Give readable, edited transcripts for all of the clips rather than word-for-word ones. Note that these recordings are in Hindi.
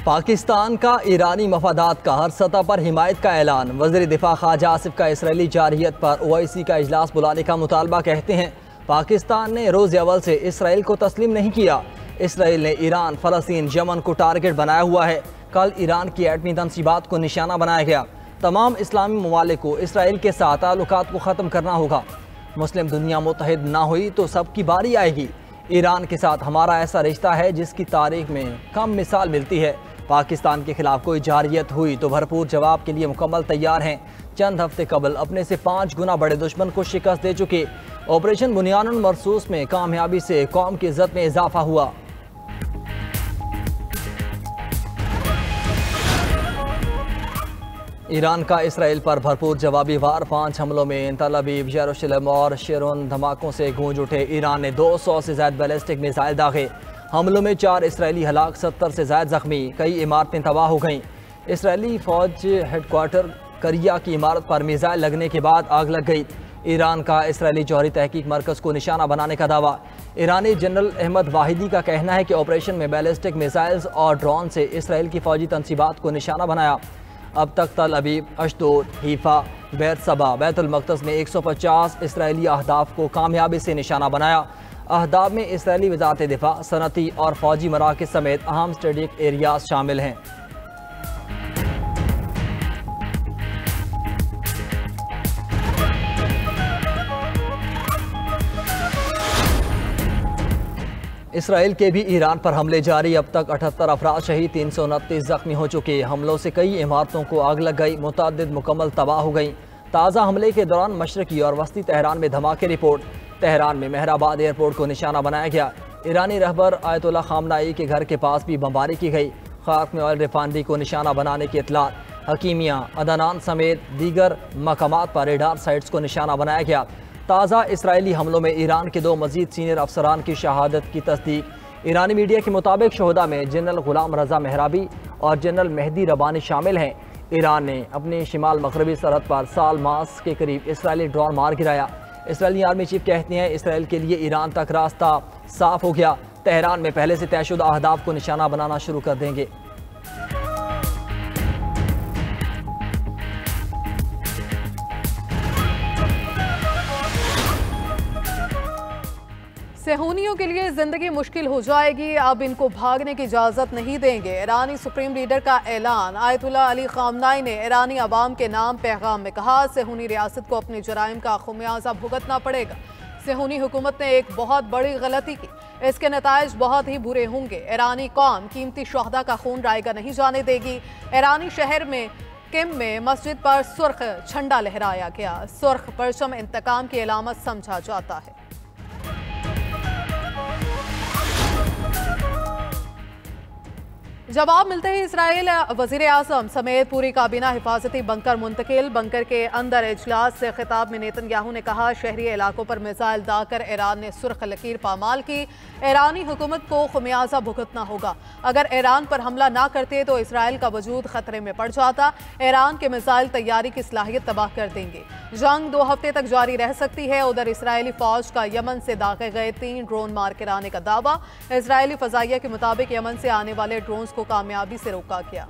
पाकिस्तान का ईरानी मफादात का हर सतह पर हिमायत का ऐलान। वज़ीर दिफा ख्वाजा आसिफ का इसराइली जारहियत पर OIC का इजलास बुलाने का मुतालबा। कहते हैं पाकिस्तान ने रोज़ अव्वल से इसराइल को तस्लीम नहीं किया। इसराइल ने ईरान, फ़लस्तीन, यमन को टारगेट बनाया हुआ है। कल ईरान की एटमी तनसीबात को निशाना बनाया गया। तमाम इस्लामी ममालिक को इसराइल के साथ ताल्लुकात को ख़त्म करना होगा। मुस्लिम दुनिया मुत्तहिद ना हुई तो सबकी बारी आएगी। ईरान के साथ हमारा ऐसा रिश्ता है जिसकी तारीख में कम मिसाल मिलती है। पाकिस्तान के खिलाफ कोई जारहियत हुई तो भरपूर जवाब के लिए मुकम्मल तैयार हैं। चंद हफ्ते कबल अपने से 5 गुना बड़े दुश्मन को शिकस्त दे चुके ऑपरेशन बुनियानुल मरसूस में कामयाबी से कौम की इज्जत में इजाफा हुआ। ईरान का इसराइल पर भरपूर जवाबी वार। 5 हमलों में तल अवीव, यरूशलेम और शेरोन धमाकों से गूंज उठे। ईरान ने 200 से ज्यादा बैलिस्टिक मिसाइल दागे। हमलों में 4 इसराइली हलाक, 70 से ज्यादा जख्मी। कई इमारतें तबाह हो गईं। इसराइली फौज हेडक्वार्टर करिया की इमारत पर मिसाइल लगने के बाद आग लग गई। ईरान का इसराइली जौहरी तहकीक मरकज़ को निशाना बनाने का दावा। ईरानी जनरल अहमद वाहिदी का कहना है कि ऑपरेशन में बैलिस्टिक मिसाइल्स और ड्रोन से इसराइल की फौजी तनसीबात को निशाना बनाया। अब तक तल अवीव, अशदोद, हीफा, बेरसबा, बैतुल मक़दस में 150 इसराइली अहदाफ को कामयाबी से निशाना बनाया। अहदाफ में इसराइली वज़ारत दिफा, सनती और फौजी मराकज़ समेत अहम स्ट्रेटेजिक एरियाज शामिल हैं। इसराइल के भी ईरान पर हमले जारी। अब तक 78 अफराद शहीद, 329 जख्मी हो चुके। हमलों से कई इमारतों को आग लग गई, मुतअद्दिद मुकम्मल तबाह हो गई। ताज़ा हमले के दौरान मशरकी और वस्ती तेहरान में धमाके रिपोर्ट। तेहरान में मेहराबाद एयरपोर्ट को निशाना बनाया गया। ईरानी रहबर आयतुल्लाह खामनाई के घर के पास भी बमबारी की गई। खाक में ऑयल रिफाइनरी को निशाना बनाने की इतलात। हकीमिया, अदनान समेत दीगर मकामात पर रेडार साइट्स को निशाना बनाया गया। ताज़ा इसराइली हमलों में ईरान के 2 मजीद सीनियर अफसरान की शहादत की तस्दीक। ईरानी मीडिया के मुताबिक शोहदा में जनरल गुलाम रजा मेहराबी और जनरल मेहदी रबानी शामिल हैं। ईरान ने अपनी शिमाल मगरबी सरहद पर साल मास के करीब इसराइली ड्रोन मार गिराया। इसराइली आर्मी चीफ कहते हैं इसराइल के लिए ईरान तक रास्ता साफ हो गया। तेहरान में पहले से तयशुदा अहदाफ को निशाना बनाना शुरू कर देंगे। सेहूनियों के लिए जिंदगी मुश्किल हो जाएगी, अब इनको भागने की इजाजत नहीं देंगे। ईरानी सुप्रीम लीडर का ऐलान। आयतुल्लाह अली खामनाई ने ईरानी अवाम के नाम पैगाम में कहा, सेहूनी रियासत को अपने जराइम का खुमियाजा भुगतना पड़ेगा। सेहूनी हुकूमत ने एक बहुत बड़ी गलती की, इसके नताइज बहुत ही बुरे होंगे। ईरानी कौम कीमती शहदा का खून रायगा नहीं जाने देगी। ईरानी शहर में किम में मस्जिद पर सुर्ख झंडा लहराया गया। सुर्ख परचम इंतकाम की अलामत समझा जाता है। जवाब मिलते ही इसराइल वजीर आज़म समेत पूरी काबीना हिफाजती बंकर मुंतकिल। बंकर के अंदर इजलास से खिताब में नेतन्याहू ने कहा, शहरी इलाकों पर मिसाइल दागकर ईरान ने सुर्ख लकीर पामाल की। ईरानी हुकूमत को खुमियाजा भुगतना होगा। अगर ईरान पर हमला ना करते तो इसराइल का वजूद खतरे में पड़ जाता। ईरान के मिसाइल तैयारी की सलाहियत तबाह कर देंगे। जंग 2 हफ्ते तक जारी रह सकती है। उधर इसराइली फौज का यमन से दागे गए 3 ड्रोन मार कर आने का दावा। इसराइली फजाइया के मुताबिक यमन से आने वाले ड्रोन को कामयाबी से रोका गया।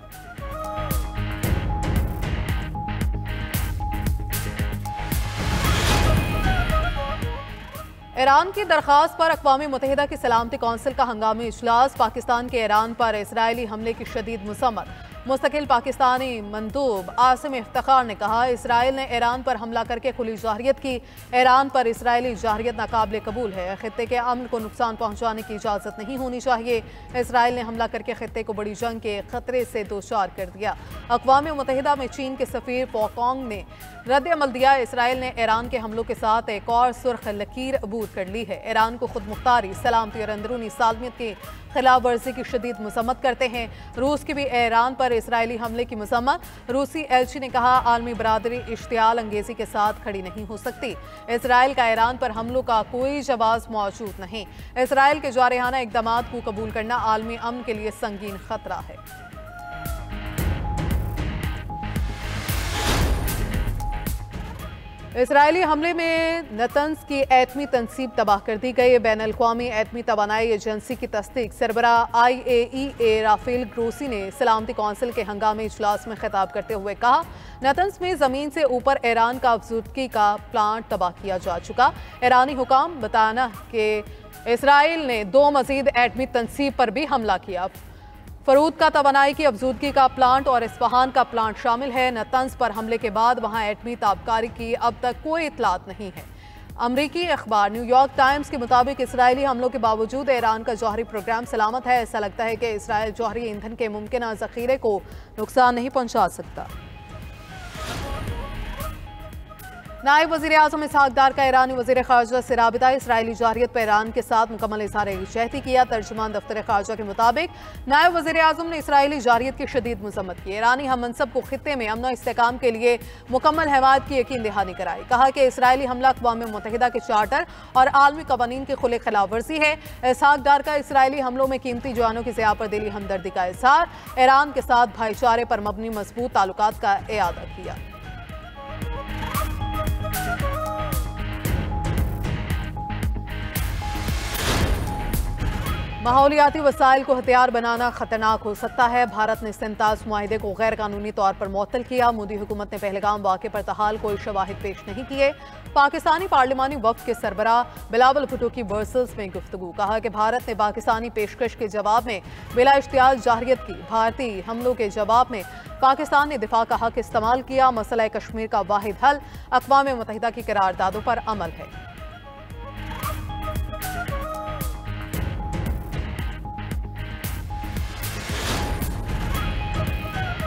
ईरान की दरख्वास्त पर अक़वाम मुत्तहिदा की सलामती कौंसिल का हंगामी इजलास। पाकिस्तान के ईरान पर इसराइली हमले की शदीद मज़म्मत। मुस्तकिल पाकिस्तानी मंदूब आसिम इफ्तिखार ने कहा, इसराइल ने ईरान पर हमला करके खुली जारहियत की। ईरान पर इसराइली जारहियत नाकाबिल कबूल है। खित्ते के अमन को नुकसान पहुंचाने की इजाज़त नहीं होनी चाहिए। इसराइल ने हमला करके खित्ते को बड़ी जंग के खतरे से दोचार कर दिया। अक़वाम मुत्तहिदा में चीन के सफ़ीर पोकोंग ने रद्द अमल दिया। इसराइल ने ईरान के हमलों के साथ एक और सुर्ख लकीर अबूर कर ली है। ईरान को खुद मुख्तारी, सलामती और अंदरूनी सालमियत की खिलाफ वर्जी की शदीद मज़म्मत करते हैं। रूस की भी ईरान पर इसराइली हमले की मज़म्मत। रूसी एलची ने कहा, आलमी बरादरी इश्तियाल अंगेजी के साथ खड़ी नहीं हो सकती। इसराइल का ईरान पर हमलों का कोई जवाब मौजूद नहीं। इसराइल के जारहाना इक़दाम को कबूल करना आलमी अमन के लिए संगीन खतरा है। इसराइली हमले में नतंज की एटमी तनसीब तबाह कर दी गई। बैनुल-अक़वामी एटमी तवानाई एजेंसी की तस्दीक सरबरा IAEA राफेल ग्रोसी ने सलामती कौंसिल के हंगामी इजलास में खिताब करते हुए कहा, नतंज में ज़मीन से ऊपर ईरान का अफजूदगी का प्लांट तबाह किया जा चुका। ईरानी हुकाम बताना कि इसराइल ने 2 मजीद एटमी तनसीब पर भी हमला किया। फरूद का तवानाई की अफजूदगी का प्लांट और इस्फहान का प्लांट शामिल है। नतंज पर हमले के बाद वहां एटमी ताबकारी की अब तक कोई इतलात नहीं है। अमरीकी अखबार न्यूयॉर्क टाइम्स के मुताबिक इसराइली हमलों के बावजूद ईरान का जौहरी प्रोग्राम सलामत है। ऐसा लगता है कि इसराइल जौहरी ईंधन के मुमकिन ज़ख़ीरे को नुकसान नहीं पहुंचा सकता। नायब वज़ीर आज़म इसहाक़ डार का ईरानी वज़ीर ख़ारजा से राबिता। इसराइली जारहियत पर ईरान के साथ मुकम्मल इज़हार यकजहती किया। तर्जुमान दफ्तर ख़ारजा के मुताबिक नायब वज़ीर आज़म ने इसराइली जारहियत की शदीद मज़म्मत की। ईरानी हम मनसब को खित्ते में अमन व इस्तेहकाम के लिए मुकम्मल हिमायत की यकीन दहानी कराई। कहा कि इसराइली हमला अक़वाम मुत्तहिदा के चार्टर और आलमी कवानीन की खुली खिलाफ वर्जी है। इसहाक़ डार का इसराइली हमलों में कीमती जानों की ज़िया पर दिली हमदर्दी का इज़हार। ईरान के साथ भाईचारे पर मबनी मजबूत ताल्लुकात का इआदा किया। माहौलियाती वसाइल को हथियार बनाना खतरनाक हो सकता है। भारत ने सिंताज मुआहिदे को गैर कानूनी तौर पर मुअत्तल किया। मोदी हुकूमत ने पहलगाम वाक़े पर तहाल कोई शवाहिद पेश नहीं किए। पाकिस्तानी पार्लिमानी वफ़द के सरबराह बिलावल भुट्टो की ब्रसेल्स में गुफ्तगू। कहा कि भारत ने पाकिस्तानी पेशकश के जवाब में बिला इश्तियाल जारहियत की। भारतीय हमलों के जवाब में पाकिस्तान ने दिफा का हक इस्तेमाल किया। मसला कश्मीर का वाहिद हल अक़वाम मुत्तहिदा की करारदादों पर अमल है।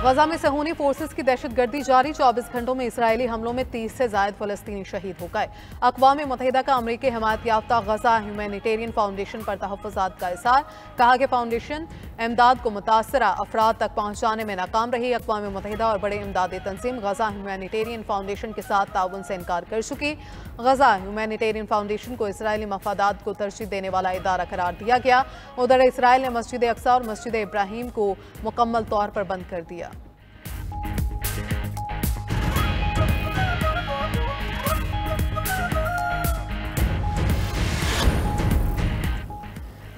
गजा में सहूनी फोर्सेस की दहशतगर्दी जारी। 24 घंटों में इसराइली हमलों में 30 से ज़ायद फ़लस्तीनी शहीद हो गए। अक़वाम मुत्तहिदा का अमरीकी हिमायत याफ्ता गजा ह्यूमैनिटेरियन फाउंडेशन पर तहफ़्फ़ुज़ात का इज़हार। कहा कि फाउंडेशन इमदाद को मुतासरा अफराद तक पहुँचाने में नाकाम रही। अक़वाम मुत्तहिदा और बड़े इमदादी तंजीम गजा ह्यूमैनिटेरियन फाउंडेशन के साथ ताउन से इनकार कर चुकी। गजा ह्यूमैनिटेरियन फाउंडेशन को इसराइली मफादात को तरजीह देने वाला इदारा करार दिया गया। उधर इसराइल ने मस्जिद अक्सा और मस्जिद इब्राहीम को मुकम्मल तौर पर बंद कर दिया।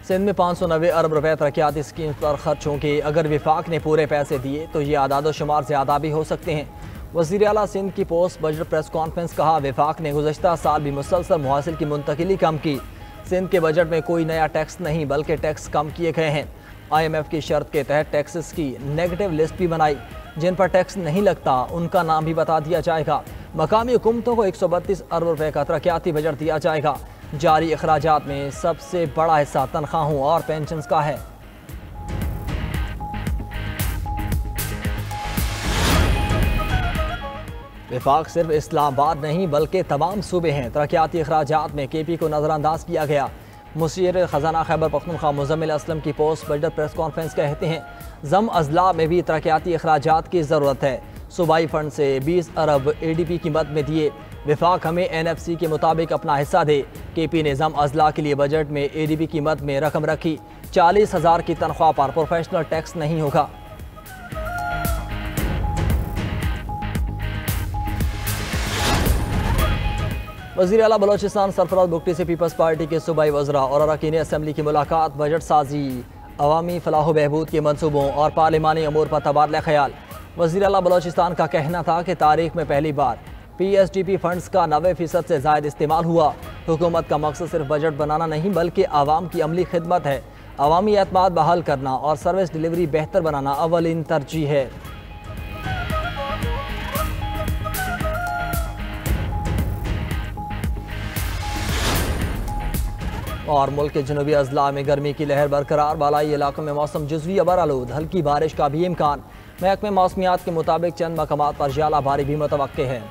सिंध में 590 अरब रुपए तरक्याती स्कीम पर खर्च होंगे। अगर विफाक ने पूरे पैसे दिए तो ये आदाद शुमार ज़्यादा भी हो सकते हैं। वज़ीर आला सिंध की पोस्ट बजट प्रेस कॉन्फ्रेंस। कहा, विफाक ने गुज़श्ता साल भी मुसलसल मुहासिल की मुंतकिली कम की। सिंध के बजट में कोई नया टैक्स नहीं बल्कि टैक्स कम किए गए हैं। IMF की शर्त के तहत टैक्सेस की नेगेटिव लिस्ट भी बनाई। जिन पर टैक्स नहीं लगता उनका नाम भी बता दिया जाएगा। मकामी हुकूमतों को 132 अरब रुपए का तरक्याती बजट दिया जाएगा। जारी अखराजात में सबसे बड़ा हिस्सा तनख्वाहों और पेंशन का है। विफाक सिर्फ इस्लामाबाद नहीं बल्कि तमाम सूबे हैं। तरक्याती अखराजात में KP को नज़रअंदाज किया गया। मुशीर खजाना खैबर पख्तूनख्वा मुज़म्मिल असलम की पोस्ट बजट प्रेस कॉन्फ्रेंस कहते हैं, ज़म अजला में भी तरक्याती अखराजात की ज़रूरत है। सूबाई फंड से 20 अरब ADP की मद में दिए। विफाक हमें NFC के मुताबिक अपना हिस्सा दे। KP ने ज़म अजला के लिए बजट में ADP की मद में रकम रखी। 40,000 की तनख्वाह पर प्रोफेशनल टैक्स नहीं होगा। वज़ीर आला बलोचिस्तान सरफराज बुगटी से पीपल्स पार्टी के सूबाई वज़रा और अरकान असम्बली की मुलाकात। बजट साजी, अवामी फलाह बहबूद के मनसूबों और पार्लिमानी अमूर पर तबादला ख्याल। वज़ीर आला बलोचिस्तान का कहना था कि तारीख में पहली बार PSDP फंड्स का 90% से ज़ायद इस्तेमाल हुआ। हुकूमत का मकसद सिर्फ बजट बनाना नहीं बल्कि आवाम की अमली खिदमत है। अवामी एतमाद बहाल करना और सर्विस डिलीवरी बेहतर बनाना अव्वलीन तरजीह है। और मुल्क के जनूबी अजला में गर्मी की लहर बरकरार। बालाई इलाकों में मौसम जुज़वी अबरआलूद, हल्की बारिश का भी इम्कान। महकमे मौसमियात के मुताबिक चंद मकामात पर ज़्यादा भारी भी मुतवक्के है।